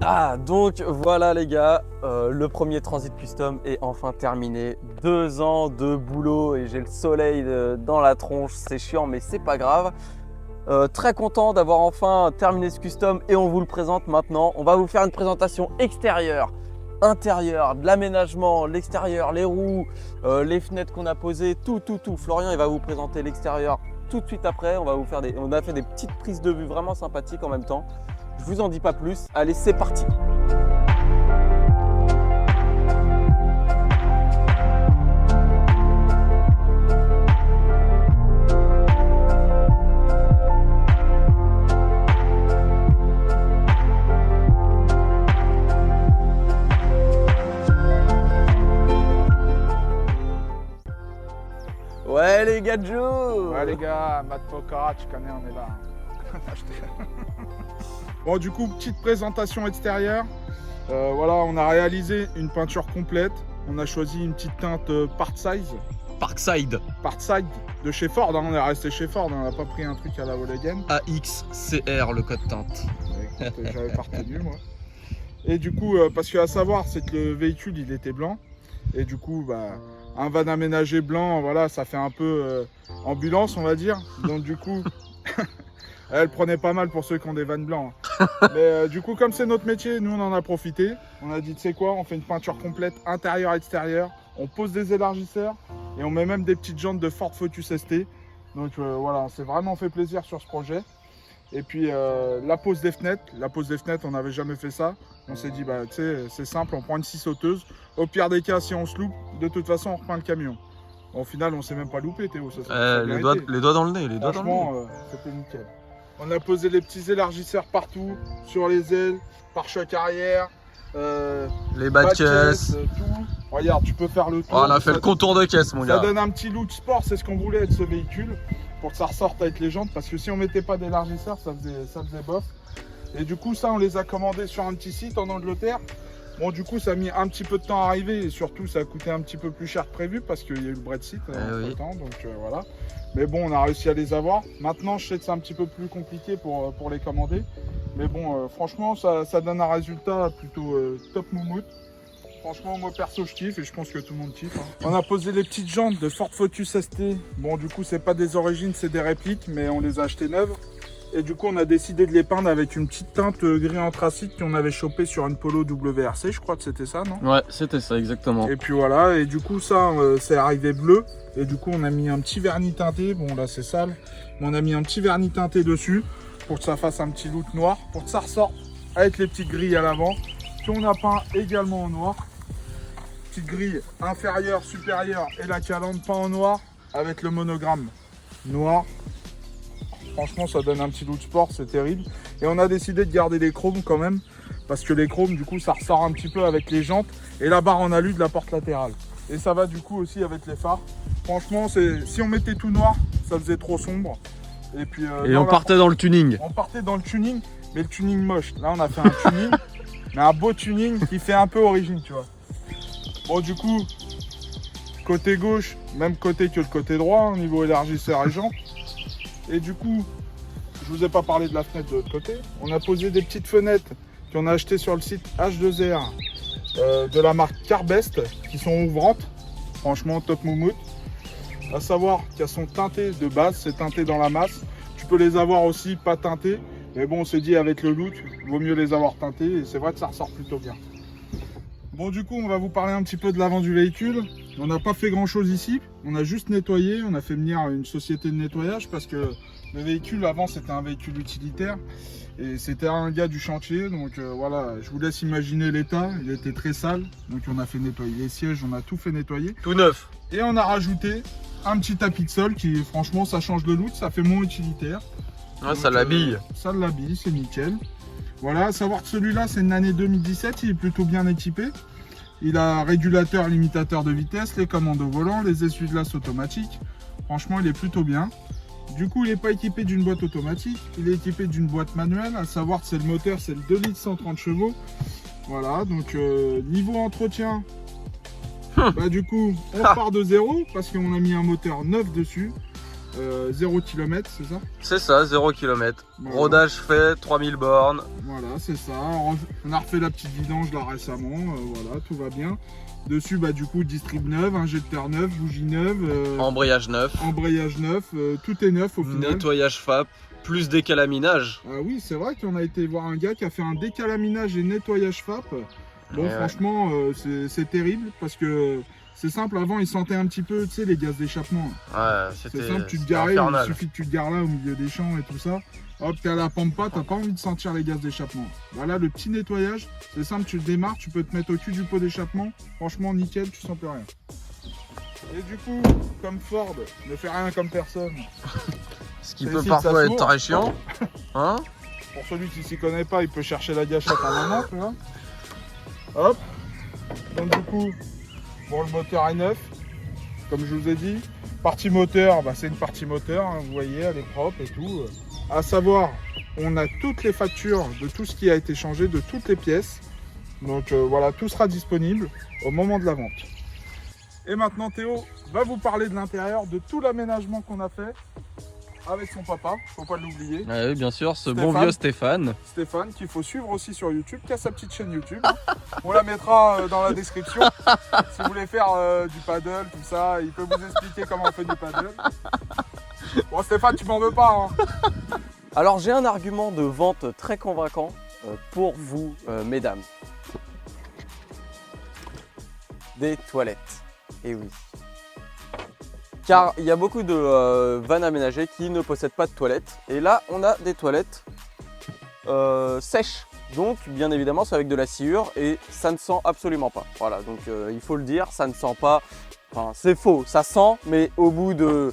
Ah, donc voilà les gars, le premier Transit Custom est enfin terminé. 2 ans de boulot et j'ai le soleil dans la tronche, c'est chiant mais c'est pas grave. Très content d'avoir enfin terminé ce custom et on vous le présente maintenant. On va vous faire une présentation extérieure, intérieure, de l'aménagement, l'extérieur, les roues, les fenêtres qu'on a posées, tout. Florian il va vous présenter l'extérieur tout de suite après. On a fait des petites prises de vue vraiment sympathiques en même temps. Je vous en dis pas plus, allez c'est parti. Ouais les gars de Joe. Ouais les gars, Matt Pocara, tu connais, on est là. Bon du coup, petite présentation extérieure. Voilà, on a réalisé une peinture complète. On a choisi une petite teinte Parkside. Parkside de chez Ford. On est resté chez Ford, on n'a pas pris un truc à la Volkswagen. AXCR le code teinte. Écoute, j'avais pas retenu moi. Et du coup, parce qu'à savoir, c'est que le véhicule il était blanc. Et du coup, un van aménagé blanc, voilà, ça fait un peu ambulance, on va dire. Donc du coup, elle prenait pas mal pour ceux qui ont des vannes blancs. Mais du coup, comme c'est notre métier, nous on en a profité. On a dit, tu sais quoi, on fait une peinture complète, intérieur-extérieur. On pose des élargisseurs et on met même des petites jantes de Ford Focus ST. Donc voilà, on s'est vraiment fait plaisir sur ce projet. Et puis la pose des fenêtres, on n'avait jamais fait ça. On s'est dit, tu sais, c'est simple, on prend une scie sauteuse. Au pire des cas, si on se loupe, de toute façon, on reprend le camion. Au final, on s'est même pas loupé, Théo. Les doigts dans le nez, Franchement, c'était nickel. On a posé les petits élargisseurs partout, sur les ailes, pare-choc arrière, les bas de caisse, tout. Regarde, tu peux faire le tour. Oh, on a fait le contour de caisse, mon gars. Ça donne un petit look sport, c'est ce qu'on voulait avec ce véhicule, pour que ça ressorte avec les jantes, parce que si on mettait pas d'élargisseurs, ça faisait bof. Et du coup, ça, on les a commandés sur un petit site en Angleterre. Bon, du coup, ça a mis un petit peu de temps à arriver et surtout, ça a coûté un petit peu plus cher que prévu parce qu'il y a eu le Brexit entre temps, donc voilà. Mais bon, on a réussi à les avoir. Maintenant, je sais que c'est un petit peu plus compliqué pour les commander. Mais bon, franchement, ça donne un résultat plutôt top moumoute. Franchement, moi perso, je kiffe et je pense que tout le monde kiffe. On a posé les petites jantes de Ford Focus ST. Bon, du coup, c'est pas des origines, c'est des répliques, mais on les a achetées neuves. Et du coup, on a décidé de les peindre avec une petite teinte gris anthracite qu'on avait chopé sur une Polo WRC, je crois que c'était ça, non? Ouais, c'était ça, exactement. Et puis voilà, et du coup, ça, c'est arrivé bleu. Et du coup, on a mis un petit vernis teinté. Bon, là, c'est sale. Mais on a mis un petit vernis teinté dessus pour que ça fasse un petit look noir, pour que ça ressorte avec les petites grilles à l'avant. Qu'on a peint également en noir. Petite grille inférieure, supérieure et la calandre peint en noir avec le monogramme noir. Franchement, ça donne un petit look sport, c'est terrible. Et on a décidé de garder les chromes quand même, parce que les chromes, du coup, ça ressort un petit peu avec les jantes et la barre en alu de la porte latérale. Et ça va du coup aussi avec les phares. Franchement, si on mettait tout noir, ça faisait trop sombre. Et puis on partait dans le tuning. On partait dans le tuning, mais le tuning moche. Là, on a fait un tuning, mais un beau tuning qui fait un peu origine, tu vois. Bon, du coup, côté gauche, même côté que le côté droit, au niveau élargisseur et jantes. Et du coup, je vous ai pas parlé de la fenêtre de l'autre côté. On a posé des petites fenêtres qu'on a achetées sur le site H2R de la marque Carbest, qui sont ouvrantes. Franchement, top moumoute. À savoir qu'elles sont teintées de base, c'est teinté dans la masse. Tu peux les avoir aussi pas teintées. Mais bon, on s'est dit avec le look, il vaut mieux les avoir teintées. Et c'est vrai que ça ressort plutôt bien. Bon, du coup, on va vous parler un petit peu de l'avant du véhicule. On n'a pas fait grand chose ici, on a juste nettoyé, on a fait venir une société de nettoyage parce que le véhicule avant c'était un véhicule utilitaire et c'était un gars du chantier, donc voilà, je vous laisse imaginer l'état, il était très sale, donc on a fait nettoyer les sièges, on a tout fait nettoyer. Tout neuf. Et on a rajouté un petit tapis de sol qui franchement ça change de look, ça fait moins utilitaire. Ouais, donc, ça l'habille. Ça l'habille, c'est nickel. Voilà, à savoir que celui-là c'est une année 2017, il est plutôt bien équipé. Il a un régulateur limitateur de vitesse, les commandes au volant, les essuie-glaces automatiques. Franchement, il est plutôt bien. Du coup, il n'est pas équipé d'une boîte automatique. Il est équipé d'une boîte manuelle. À savoir que c'est le moteur, c'est le 2 litres 130 chevaux. Voilà, donc niveau entretien, du coup, on part de zéro parce qu'on a mis un moteur neuf dessus. 0 km, c'est ça? C'est ça, 0 km. Voilà. Rodage fait, 3000 bornes. Voilà, c'est ça. On a refait la petite vidange là récemment. Voilà, tout va bien. Dessus, bah, du coup, distrib neuf, injecteur neuf, bougie neuve, Embrayage neuf. embrayage neuf, tout est neuf au final. Nettoyage FAP, plus décalaminage. Ah oui, c'est vrai qu'on a été voir un gars qui a fait un décalaminage et nettoyage FAP. Bon, Ouais. franchement, c'est terrible parce que c'est simple. Avant, il sentait un petit peu, tu sais, les gaz d'échappement. Ouais, C'est c'était simple, tu te c'était garais, il infernal. suffit que tu te gares là au milieu des champs et tout ça. Hop, t'es à la pampa, t'as pas envie de sentir les gaz d'échappement. Voilà, le petit nettoyage, c'est simple, tu le démarres, tu peux te mettre au cul du pot d'échappement. Franchement, nickel, tu sens plus rien. Et du coup, comme Ford ne fait rien comme personne, Ce qui C'est peut ici parfois que ça être s'ouvre. très chiant. Hein? pour celui qui s'y connaît pas, il peut chercher la gâchette à un moment, tu vois. Hop. Donc du coup, bon, le moteur est neuf, comme je vous ai dit. Partie moteur, bah, c'est une partie moteur, hein, vous voyez, elle est propre et tout. À savoir, on a toutes les factures de tout ce qui a été changé, de toutes les pièces. Donc voilà, tout sera disponible au moment de la vente. Et maintenant, Théo va vous parler de l'intérieur, de tout l'aménagement qu'on a fait avec son papa, faut pas l'oublier. Oui, bien sûr, ce bon Stéphane. vieux Stéphane. Stéphane, qu'il faut suivre aussi sur YouTube, qui a sa petite chaîne YouTube. On la mettra dans la description. Si vous voulez faire du paddle, tout ça, il peut vous expliquer comment on fait du paddle. Bon, Stéphane, tu m'en veux pas, hein. Alors j'ai un argument de vente très convaincant pour vous, mesdames. Des toilettes. Et oui. Car il y a beaucoup de vannes aménagées qui ne possèdent pas de toilettes. Et là, on a des toilettes sèches. Donc, bien évidemment, c'est avec de la sciure et ça ne sent absolument pas. Voilà, donc il faut le dire, ça ne sent pas. Enfin, c'est faux, ça sent, mais au bout de.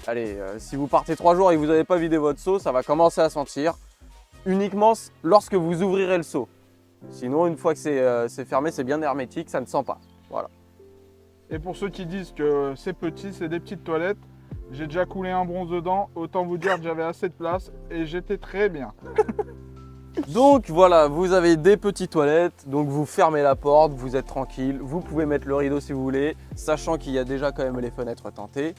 Allez, si vous partez 3 jours et que vous n'avez pas vidé votre seau, ça va commencer à sentir. Uniquement lorsque vous ouvrirez le seau. Sinon, une fois que c'est fermé, c'est bien hermétique, ça ne sent pas. Voilà. Et pour ceux qui disent que c'est petit, c'est des petites toilettes, j'ai déjà coulé un bronze dedans. Autant vous dire que j'avais assez de place et j'étais très bien. Donc voilà, vous avez des petites toilettes, donc vous fermez la porte, vous êtes tranquille, vous pouvez mettre le rideau si vous voulez, sachant qu'il y a déjà quand même les fenêtres teintées.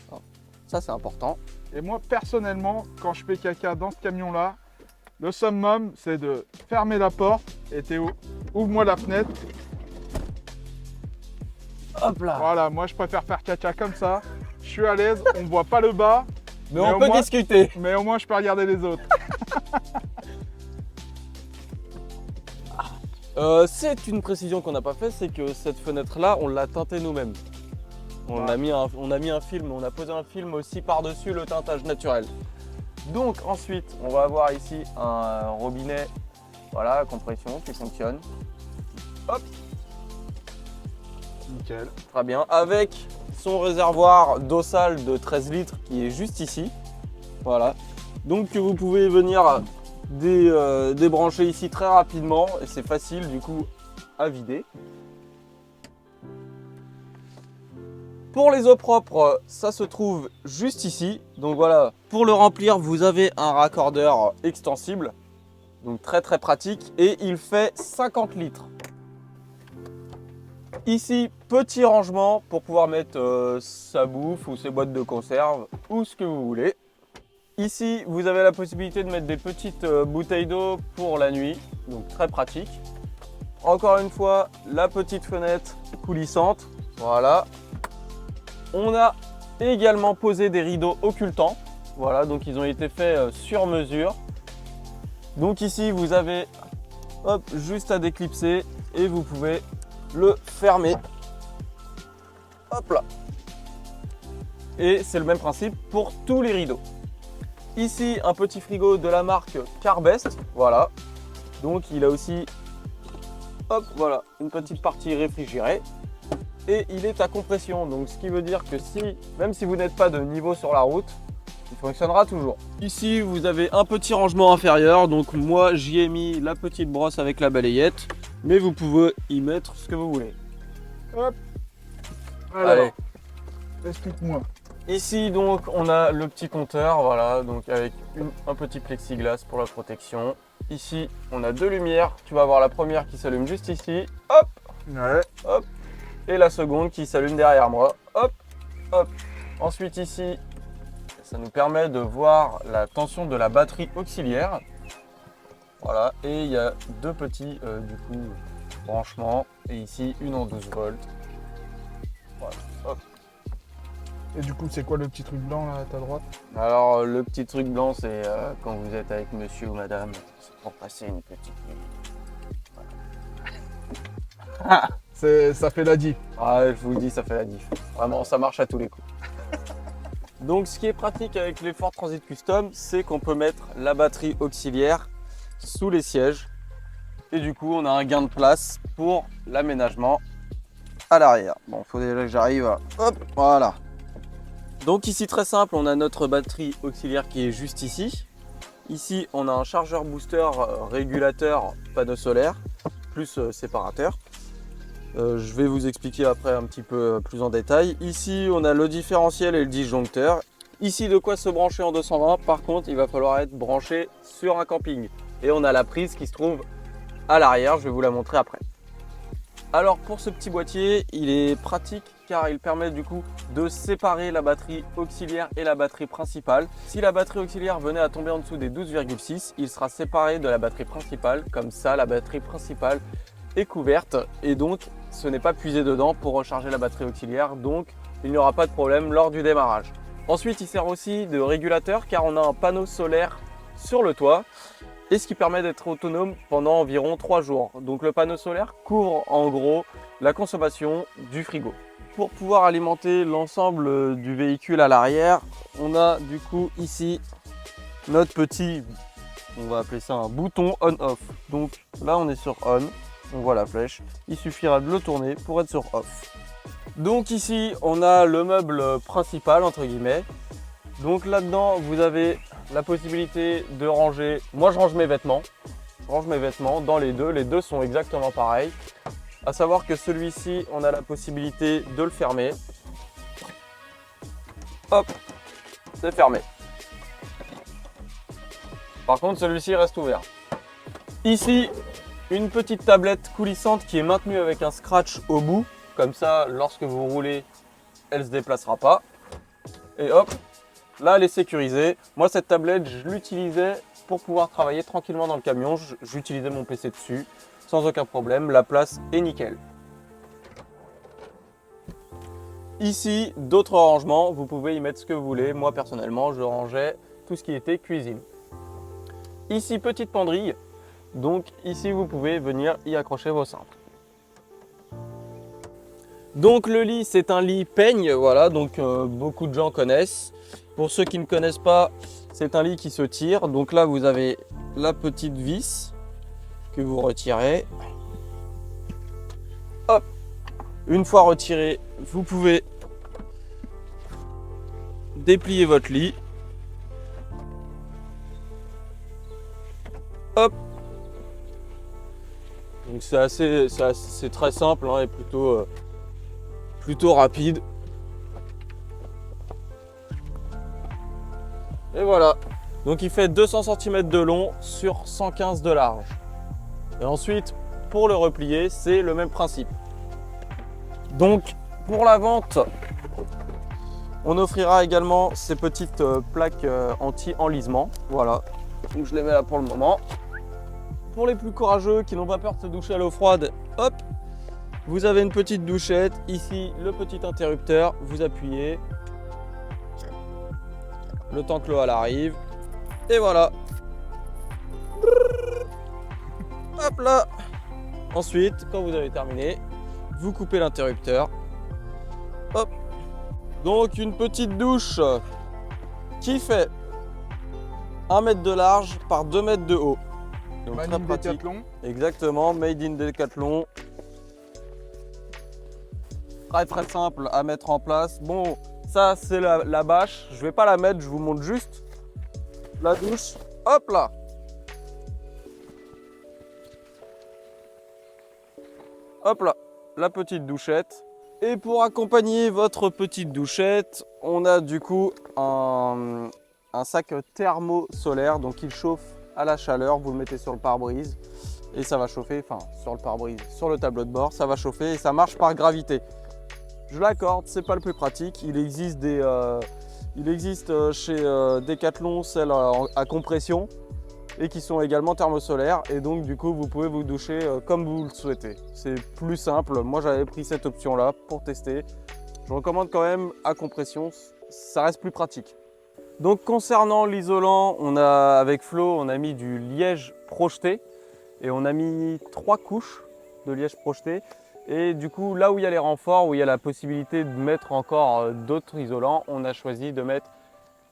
Ça c'est important. Et moi, personnellement, quand je fais caca dans ce camion-là, le summum, c'est de fermer la porte. Et Théo, ouvre-moi la fenêtre. Hop là. Voilà, moi, je préfère faire caca comme ça. Je suis à l'aise, on ne voit pas le bas, Mais Mais on au peut moins- discuter. mais au moins, je peux regarder les autres. C'est une précision qu'on n'a pas fait, c'est que cette fenêtre-là, on l'a teintée nous-mêmes. On Ah. a mis un film, on a posé un film aussi par-dessus le teintage naturel. Donc ensuite, on va avoir ici un robinet, voilà, à compression qui fonctionne. Hop, Nickel. très bien. Avec son réservoir d'eau sale de 13 litres qui est juste ici. Voilà. Donc que vous pouvez venir débrancher ici très rapidement et c'est facile du coup à vider. Pour les eaux propres, ça se trouve juste ici. Donc voilà, pour le remplir, vous avez un raccordeur extensible. Donc très très pratique et il fait 50 litres. Ici, petit rangement pour pouvoir mettre sa bouffe ou ses boîtes de conserve ou ce que vous voulez. Ici, vous avez la possibilité de mettre des petites bouteilles d'eau pour la nuit, donc très pratique. Encore une fois, la petite fenêtre coulissante, voilà. On a également posé des rideaux occultants, voilà, donc ils ont été faits sur mesure. Donc ici, vous avez hop, juste à déclipser et vous pouvez le fermer. Hop là. Et c'est le même principe pour tous les rideaux. Ici, un petit frigo de la marque Carbest, voilà. Donc il a aussi, hop, voilà, une petite partie réfrigérée. Et il est à compression, donc ce qui veut dire que même si vous n'êtes pas de niveau sur la route, il fonctionnera toujours. Ici, vous avez un petit rangement inférieur, donc moi j'y ai mis la petite brosse avec la balayette, mais vous pouvez y mettre ce que vous voulez. Hop. Alors, Allez. explique-moi. Ici donc on a le petit compteur, voilà, donc avec un petit plexiglas pour la protection. Ici on a deux lumières, tu vas avoir la première qui s'allume juste ici, hop, Ouais. hop, et la seconde qui s'allume derrière moi, hop, hop. Ensuite ici, ça nous permet de voir la tension de la batterie auxiliaire. Voilà, et il y a deux petits du coup branchements et ici une en 12 volts. Voilà, hop. Et du coup, c'est quoi le petit truc blanc là à ta droite? Alors le petit truc blanc, c'est quand vous êtes avec monsieur ou madame, c'est pour passer une petite nuit. Voilà. Ça fait la diff. Ah, je vous le dis, ça fait la diff. Vraiment, ça marche à tous les coups. Donc ce qui est pratique avec les Ford Transit Custom, c'est qu'on peut mettre la batterie auxiliaire sous les sièges. Et du coup, on a un gain de place pour l'aménagement à l'arrière. Bon, il faut déjà que j'arrive à... Hop, voilà. Donc ici, très simple, on a notre batterie auxiliaire qui est juste ici. Ici, on a un chargeur booster régulateur panneau solaire, plus séparateur. Je vais vous expliquer après un petit peu plus en détail. Ici, on a le différentiel et le disjoncteur. Ici, de quoi se brancher en 220. Par contre, il va falloir être branché sur un camping. Et on a la prise qui se trouve à l'arrière. Je vais vous la montrer après. Alors, pour ce petit boîtier, il est pratique car il permet du coup de séparer la batterie auxiliaire et la batterie principale. Si la batterie auxiliaire venait à tomber en dessous des 12,6, il sera séparé de la batterie principale. Comme ça, la batterie principale est couverte et donc ce n'est pas puisé dedans pour recharger la batterie auxiliaire, donc il n'y aura pas de problème lors du démarrage. Ensuite, il sert aussi de régulateur car on a un panneau solaire sur le toit et ce qui permet d'être autonome pendant environ 3 jours. Donc le panneau solaire couvre en gros la consommation du frigo. Pour pouvoir alimenter l'ensemble du véhicule à l'arrière, on a du coup ici notre petit, on va appeler ça un bouton on-off. Donc là on est sur on. On voit la flèche, il suffira de le tourner pour être sur off. Donc ici on a le meuble principal entre guillemets. Donc là-dedans vous avez la possibilité de ranger, moi je range mes vêtements. Je range mes vêtements dans les deux sont exactement pareils. À savoir que celui-ci on a la possibilité de le fermer. Hop, c'est fermé. Par contre celui-ci reste ouvert. Ici, une petite tablette coulissante qui est maintenue avec un scratch au bout. Comme ça, lorsque vous roulez, elle ne se déplacera pas. Et hop, là elle est sécurisée. Moi cette tablette, je l'utilisais pour pouvoir travailler tranquillement dans le camion. J'utilisais mon PC dessus, sans aucun problème. La place est nickel. Ici, d'autres rangements. Vous pouvez y mettre ce que vous voulez. Moi personnellement, je rangeais tout ce qui était cuisine. Ici, petite penderie. Donc ici vous pouvez venir y accrocher vos cintres. Donc le lit c'est un lit peigne, voilà, donc beaucoup de gens connaissent. Pour ceux qui ne connaissent pas, c'est un lit qui se tire. Donc là vous avez la petite vis que vous retirez. Hop. Une fois retiré, vous pouvez déplier votre lit. Hop. Donc c'est très simple hein, et plutôt rapide. Et voilà. Donc il fait 200 cm de long sur 115 de large. Et ensuite, pour le replier, c'est le même principe. Donc pour la vente, on offrira également ces petites plaques anti-enlisement. Voilà. Donc je les mets là pour le moment. Pour les plus courageux qui n'ont pas peur de se doucher à l'eau froide, hop, vous avez une petite douchette. Ici, le petit interrupteur, vous appuyez. Le temps que l'eau arrive. Et voilà. Hop là. Ensuite, quand vous avez terminé, vous coupez l'interrupteur. Hop. Donc une petite douche qui fait 1 mètre de large par 2 mètres de haut. Donc Made très in pratique. Decathlon. Exactement, made in Decathlon. Très simple à mettre en place. Bon, ça c'est la bâche. Je vais pas la mettre, je vous montre juste la douche. Hop là. Hop là, la petite douchette. Et pour accompagner votre petite douchette, on a du coup un sac thermo-solaire. Donc il chauffe à la chaleur, vous le mettez sur le pare-brise et ça va chauffer, enfin sur le pare-brise, sur le tableau de bord, ça va chauffer et ça marche par gravité. Je l'accorde, c'est pas le plus pratique. Il existe Il existe chez Decathlon celles à compression et qui sont également thermosolaires. Et donc du coup, vous pouvez vous doucher comme vous le souhaitez. C'est plus simple. Moi, j'avais pris cette option-là pour tester. Je recommande quand même à compression, ça reste plus pratique. Donc concernant l'isolant, avec Flo, on a mis du liège projeté et on a mis 3 couches de liège projeté. Et du coup, là où il y a les renforts, où il y a la possibilité de mettre encore d'autres isolants, on a choisi de mettre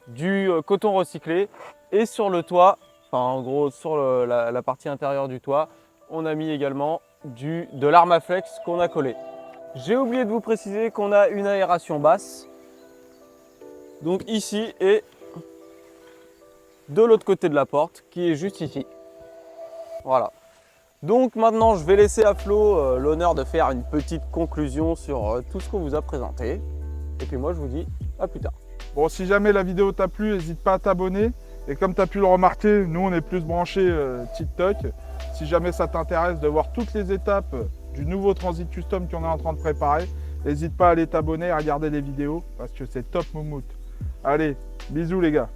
du coton recyclé. Et sur le toit, enfin en gros sur la partie intérieure du toit, on a mis également de l'Armaflex qu'on a collé. J'ai oublié de vous préciser qu'on a une aération basse, donc ici et de l'autre côté de la porte qui est juste ici. Voilà. Donc maintenant je vais laisser à Flo l'honneur de faire une petite conclusion sur tout ce qu'on vous a présenté. Et puis moi je vous dis à plus tard. Bon, si jamais la vidéo t'a plu, n'hésite pas à t'abonner. Et comme tu as pu le remarquer, nous on est plus branchés TikTok. Si jamais ça t'intéresse de voir toutes les étapes du nouveau Transit Custom qu'on est en train de préparer, n'hésite pas à aller t'abonner et à regarder les vidéos parce que c'est top moumoute. Allez, bisous les gars.